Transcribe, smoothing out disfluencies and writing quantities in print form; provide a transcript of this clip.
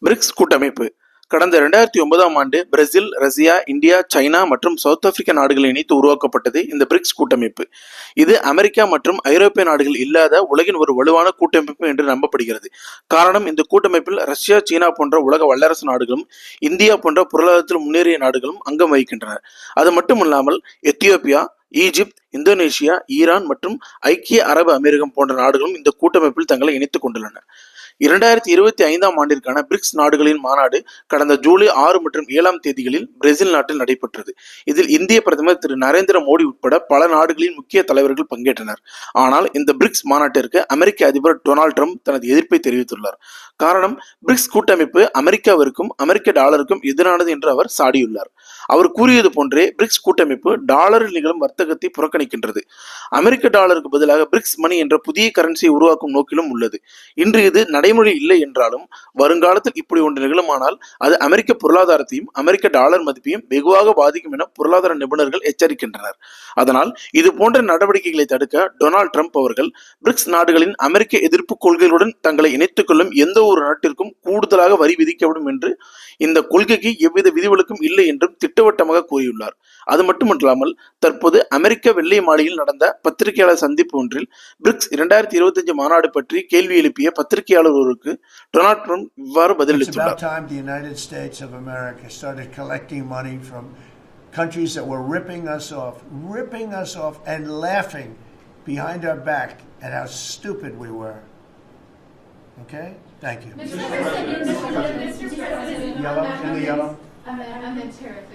BRICS கூட்டமைப்பு கடந்த 2009ஆம் ஆண்டு பிரேசில், ரஷ்யா, இந்தியா, சைனா மற்றும் சவுத் ஆப்பிரிக்கா நாடுகளை இணைத்து உருவாக்கப்பட்டது இந்த பிரிக்ஸ் கூட்டமைப்பு. இது அமெரிக்கா மற்றும் ஐரோப்பிய நாடுகள் இல்லாத உலகின் ஒரு வலுவான கூட்டமைப்பு என்று நம்பப்படுகிறது. காரணம், இந்த கூட்டமைப்பில் ரஷ்யா, சீனா போன்ற உலக வல்லரசு நாடுகளும், இந்தியா போன்ற பொருளாதாரத்தில் முன்னேறிய நாடுகளும் அங்கம் வகிக்கின்றன. அது மட்டுமல்லாமல் எத்தியோப்பியா, ஈஜிப்த், இந்தோனேஷியா, ஈரான் மற்றும் ஐக்கிய அரபு அமீரகம் போன்ற நாடுகளும் இந்த கூட்டமைப்பில் தங்களை இணைத்துக் கொண்டுள்ளன. 2025ஆம் ஆண்டிற்கான பிரிக்ஸ் நாடுகளின் மாநாடு கடந்த ஜூலை 6 மற்றும் 7ஆம் தேதிகளில் பிரேசில் நாட்டில் நடைபெற்றது. இதில் இந்திய பிரதமர் திரு நரேந்திர மோடி உட்பட பல நாடுகளின் முக்கிய தலைவர்கள் பங்கேற்றனர். ஆனால் இந்த பிரிக்ஸ் மாநாட்டிற்கு அமெரிக்க அதிபர் டொனால்ட் ட்ரம்ப் தனது எதிர்ப்பை தெரிவித்துள்ளார். காரணம், பிரிக்ஸ் கூட்டமைப்பு அமெரிக்காவிற்கும் அமெரிக்க டாலருக்கும் எதிரானது என்று அவர் சாடியுள்ளார். அவர் கூறியது போன்றே பிரிக்ஸ் கூட்டமைப்பு டாலரில் நிகழும் வர்த்தகத்தை புறக்கணிக்கின்றது. அமெரிக்க டாலருக்கு பதிலாக பிரிக்ஸ் மணி என்ற புதிய கரன்சியை உருவாக்கும் நோக்கிலும் உள்ளது. இன்று இது நடைமுறை இல்லை என்றாலும் வருங்காலத்தில் இப்படி ஒன்று நிகழுமானால் அது அமெரிக்க பொருளாதாரத்தையும் அமெரிக்க டாலர் மதிப்பையும் வெகுவாக பாதிக்கும் என பொருளாதார நிபுணர்கள் எச்சரிக்கின்றனர். அதனால் இது போன்ற நடவடிக்கைகளை தடுக்க டொனால்ட் ட்ரம்ப் அவர்கள் பிரிக்ஸ் நாடுகளின் அமெரிக்க எதிர்ப்பு கொள்கைகளுடன் தங்களை இணைத்துக் கொள்ளும் எந்த ஒரு நாட்டிற்கும் கூடுதலாக வரி விதிக்கப்படும் என்று, இந்த கொள்கைக்கு எவ்வித விதிவிலக்கும் இல்லை என்றும் திட்டவட்டமாக கூறியுள்ளார். அது மட்டுமல்லாமல் தற்போது அமெரிக்க வெள்ளை மாளிகையில் நடந்த பத்திரிகையாளர் சந்திப்பு ஒன்றில் பிரிக்ஸ் 2025 மாநாடு பற்றி கேள்வி எழுப்பிய பத்திரிகையாளர் ஒருவருக்கு டொனால்ட் ட்ரம்ப் இவ்வாறு பதிலளித்துள்ளார். countries that were ripping us off and laughing behind our back at how stupid we were. Okay? Thank you. Mr. President, Yellow, in the yellow. I'm in tariff.